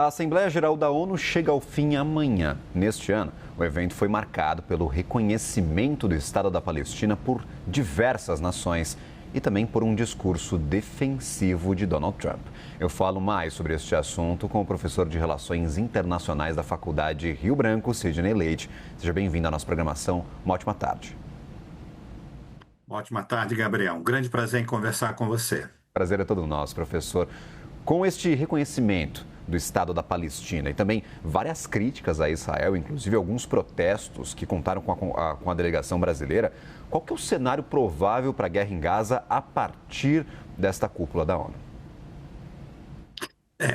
A Assembleia Geral da ONU chega ao fim amanhã. Neste ano, o evento foi marcado pelo reconhecimento do Estado da Palestina por diversas nações e também por um discurso defensivo de Donald Trump. Eu falo mais sobre este assunto com o professor de Relações Internacionais da Faculdade Rio Branco, Sidney Leite. Seja bem-vindo à nossa programação. Uma ótima tarde. Ótima tarde, Gabriel. Um grande prazer em conversar com você. Prazer é todo nosso, professor. Com este reconhecimento do Estado da Palestina e também várias críticas a Israel, inclusive alguns protestos que contaram com a delegação brasileira, qual que é o cenário provável para a guerra em Gaza a partir desta cúpula da ONU?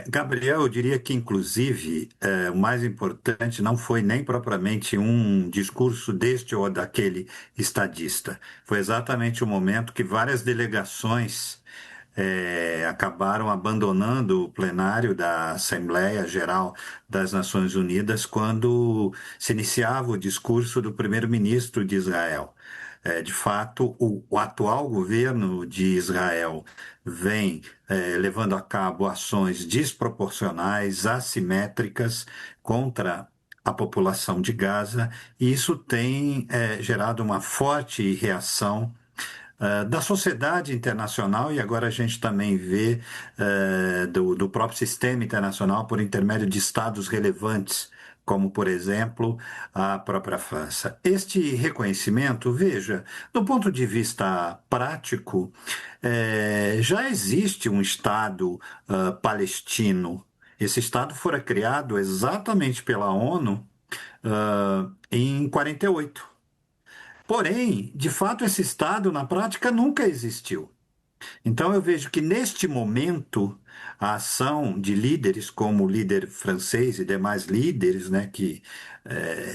Gabriel, eu diria que, inclusive, o mais importante não foi nem propriamente um discurso deste ou daquele estadista. Foi exatamente o momento que várias delegações acabaram abandonando o plenário da Assembleia Geral das Nações Unidas quando se iniciava o discurso do primeiro-ministro de Israel. De fato, o atual governo de Israel vem levando a cabo ações desproporcionais, assimétricas contra a população de Gaza, e isso tem gerado uma forte reação da sociedade internacional, e agora a gente também vê do próprio sistema internacional por intermédio de estados relevantes, como, por exemplo, a própria França. Este reconhecimento, veja, do ponto de vista prático, já existe um Estado palestino. Esse Estado fora criado exatamente pela ONU em 48. Porém, de fato, esse Estado, na prática, nunca existiu. Então, eu vejo que, neste momento, a ação de líderes como o líder francês e demais líderes, né, que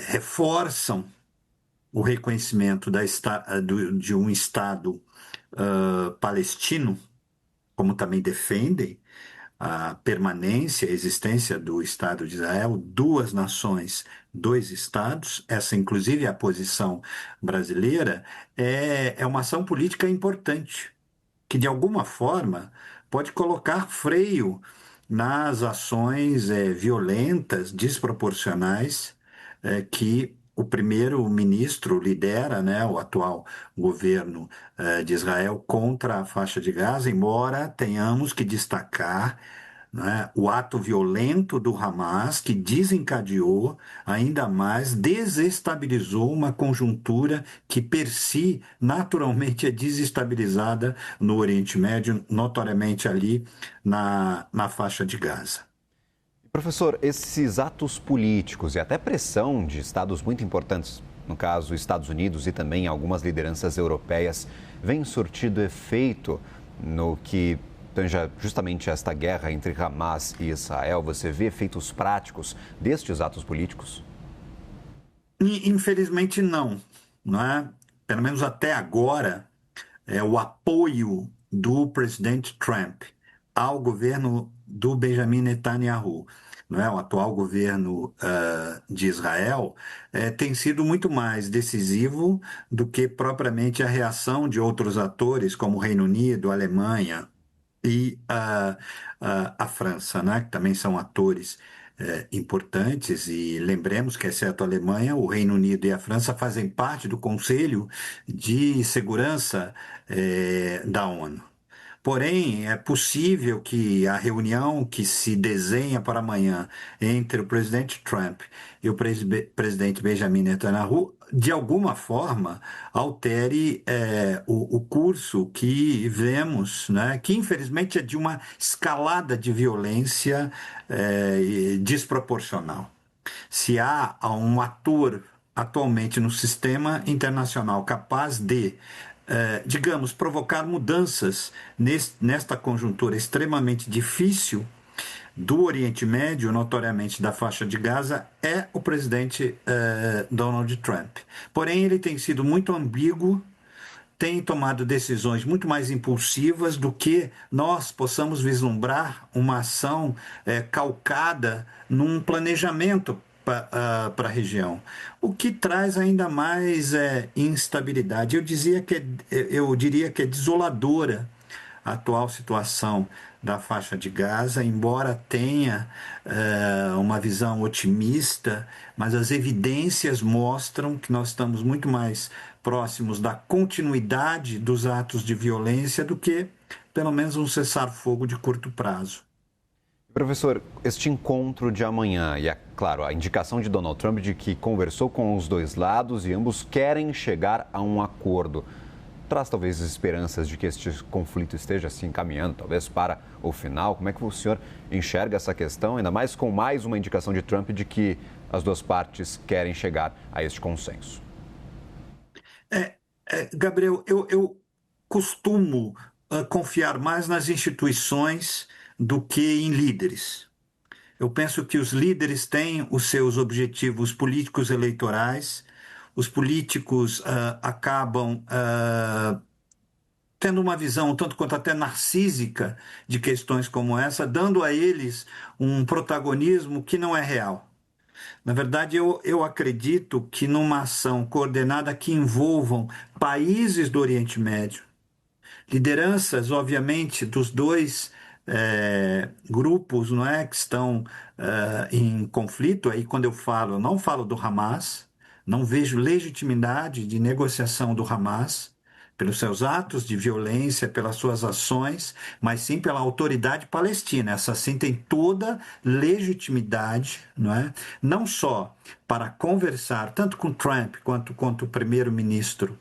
reforçam o reconhecimento de um Estado palestino, como também defendem a permanência, a existência do Estado de Israel, duas nações, dois estados, essa inclusive é a posição brasileira, é uma ação política importante, que de alguma forma pode colocar freio nas ações violentas, desproporcionais, que o primeiro-ministro lidera, né, o atual governo de Israel contra a faixa de Gaza, embora tenhamos que destacar, né, o ato violento do Hamas, que desencadeou ainda mais, desestabilizou uma conjuntura que, per si, naturalmente é desestabilizada no Oriente Médio, notoriamente ali na faixa de Gaza. Professor, esses atos políticos e até pressão de estados muito importantes, no caso Estados Unidos e também algumas lideranças europeias, vem surtido efeito no que tanja justamente esta guerra entre Hamas e Israel? Você vê efeitos práticos destes atos políticos? Infelizmente não é? Pelo menos até agora, o apoio do presidente Trump ao governo do Benjamin Netanyahu, não é? O atual governo de Israel, tem sido muito mais decisivo do que propriamente a reação de outros atores, como o Reino Unido, a Alemanha e a França, né? Que também são atores importantes, e lembremos que, exceto a Alemanha, o Reino Unido e a França fazem parte do Conselho de Segurança da ONU. Porém, é possível que a reunião que se desenha para amanhã entre o presidente Trump e o presidente Benjamin Netanyahu, de alguma forma, altere o curso que vemos, né, que infelizmente é de uma escalada de violência desproporcional. Se há um ator atualmente no sistema internacional capaz de, digamos, provocar mudanças nesta conjuntura extremamente difícil do Oriente Médio, notoriamente da faixa de Gaza, é o presidente Donald Trump. Porém, ele tem sido muito ambíguo, tem tomado decisões muito mais impulsivas do que nós possamos vislumbrar uma ação calcada num planejamento para a região, o que traz ainda mais instabilidade. Eu diria que é desoladora a atual situação da faixa de Gaza, embora tenha uma visão otimista, mas as evidências mostram que nós estamos muito mais próximos da continuidade dos atos de violência do que, pelo menos, um cessar-fogo de curto prazo. Professor, este encontro de amanhã e, é claro, a indicação de Donald Trump de que conversou com os dois lados e ambos querem chegar a um acordo, traz talvez esperanças de que este conflito esteja se encaminhando, talvez para o final. Como é que o senhor enxerga essa questão, ainda mais com mais uma indicação de Trump de que as duas partes querem chegar a este consenso? Gabriel, eu costumo confiar mais nas instituições do que em líderes. Eu penso que os líderes têm os seus objetivos políticos eleitorais, os políticos acabam tendo uma visão um tanto quanto até narcísica de questões como essa, dando a eles um protagonismo que não é real. Na verdade, eu acredito que numa ação coordenada que envolvam países do Oriente Médio, lideranças, obviamente, dos dois grupos, não é, que estão em conflito. Aí, quando eu falo, eu não falo do Hamas, não vejo legitimidade de negociação do Hamas pelos seus atos de violência, pelas suas ações, mas sim pela autoridade palestina. Essa sim tem toda legitimidade, não é? Não só para conversar tanto com Trump quanto o primeiro-ministro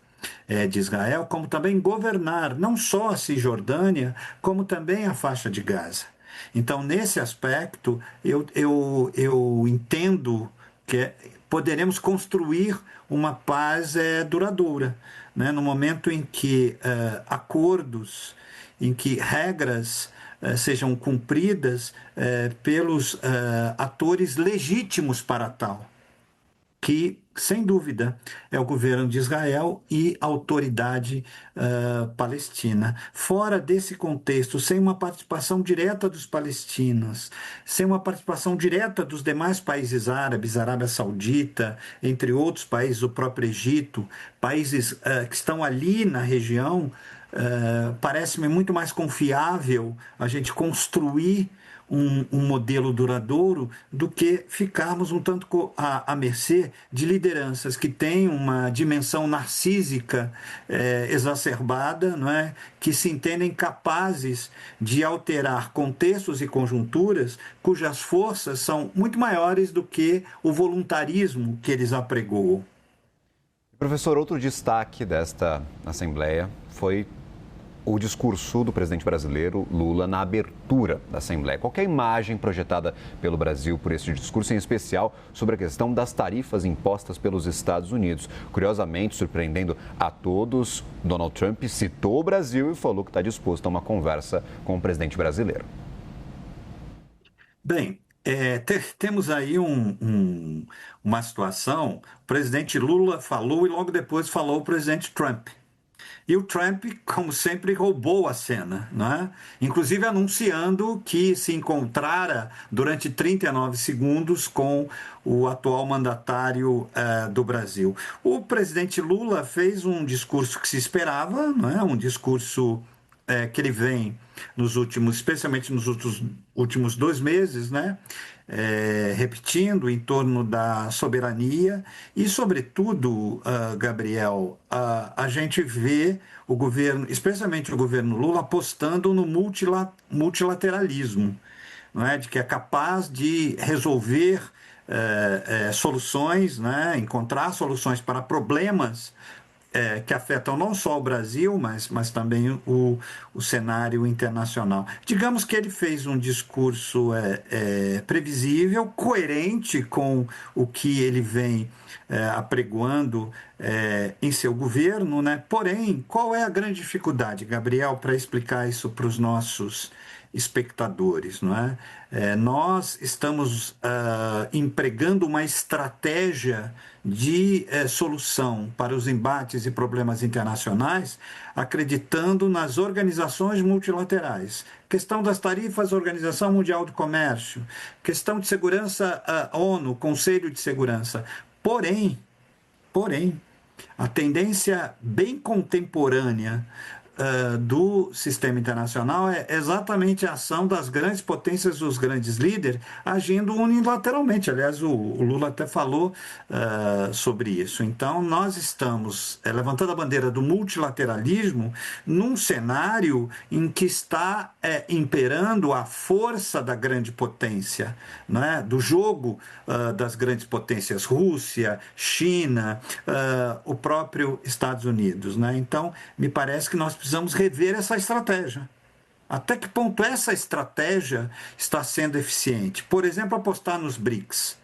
de Israel, como também governar não só a Cisjordânia, como também a faixa de Gaza. Então, nesse aspecto, eu entendo que poderemos construir uma paz duradoura, né? No momento em que acordos, em que regras sejam cumpridas pelos atores legítimos para tal, que, sem dúvida, é o governo de Israel e a autoridade palestina. Fora desse contexto, sem uma participação direta dos palestinos, sem uma participação direta dos demais países árabes, Arábia Saudita, entre outros países, o próprio Egito, países que estão ali na região, parece-me muito mais confiável a gente construir um modelo duradouro do que ficarmos um tanto à mercê de lideranças que têm uma dimensão narcísica exacerbada, não é? Que se entendem capazes de alterar contextos e conjunturas cujas forças são muito maiores do que o voluntarismo que eles apregoam. Professor, outro destaque desta Assembleia foi o discurso do presidente brasileiro Lula na abertura da Assembleia. Qual é a imagem projetada pelo Brasil por esse discurso, em especial sobre a questão das tarifas impostas pelos Estados Unidos? Curiosamente, surpreendendo a todos, Donald Trump citou o Brasil e falou que está disposto a uma conversa com o presidente brasileiro. Bem, temos aí uma situação, o presidente Lula falou e logo depois falou o presidente Trump. E o Trump, como sempre, roubou a cena, né? Inclusive anunciando que se encontrara durante 39 segundos com o atual mandatário do Brasil. O presidente Lula fez um discurso que se esperava, né? Um discurso que ele vem especialmente nos últimos 2 meses, né? Repetindo em torno da soberania e, sobretudo, Gabriel, a gente vê o governo, especialmente o governo Lula, apostando no multilateralismo, não é? De que é capaz de resolver soluções, né? Encontrar soluções para problemas que afetam não só o Brasil, mas também o cenário internacional. Digamos que ele fez um discurso previsível, coerente com o que ele vem apregoando em seu governo, né? Porém, qual é a grande dificuldade, Gabriel, para explicar isso para os nossos espectadores, não é? Nós estamos empregando uma estratégia de solução para os embates e problemas internacionais, acreditando nas organizações multilaterais. Questão das tarifas, Organização Mundial do Comércio, questão de segurança, ONU, Conselho de Segurança. Porém, a tendência bem contemporânea do sistema internacional é exatamente a ação das grandes potências, dos grandes líderes, agindo unilateralmente. Aliás, o Lula até falou sobre isso. Então, nós estamos levantando a bandeira do multilateralismo num cenário em que está imperando a força da grande potência, né? Do jogo das grandes potências, Rússia, China, o próprio Estados Unidos, né? Então, me parece que nós precisamos rever essa estratégia. Até que ponto essa estratégia está sendo eficiente? Por exemplo, apostar nos BRICS.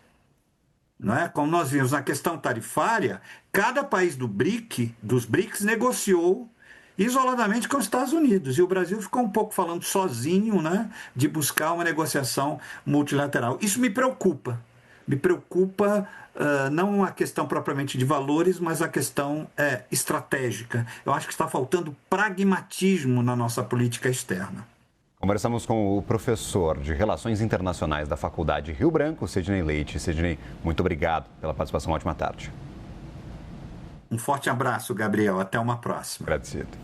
Não é? Como nós vimos na questão tarifária, cada país dos BRICS negociou isoladamente com os Estados Unidos. E o Brasil ficou um pouco falando sozinho, né, de buscar uma negociação multilateral. Isso me preocupa. Me preocupa não a questão propriamente de valores, mas a questão estratégica. Eu acho que está faltando pragmatismo na nossa política externa. Conversamos com o professor de Relações Internacionais da Faculdade Rio Branco, Sidney Leite. Sidney, muito obrigado pela participação. Ótima tarde. Um forte abraço, Gabriel. Até uma próxima. Agradecido.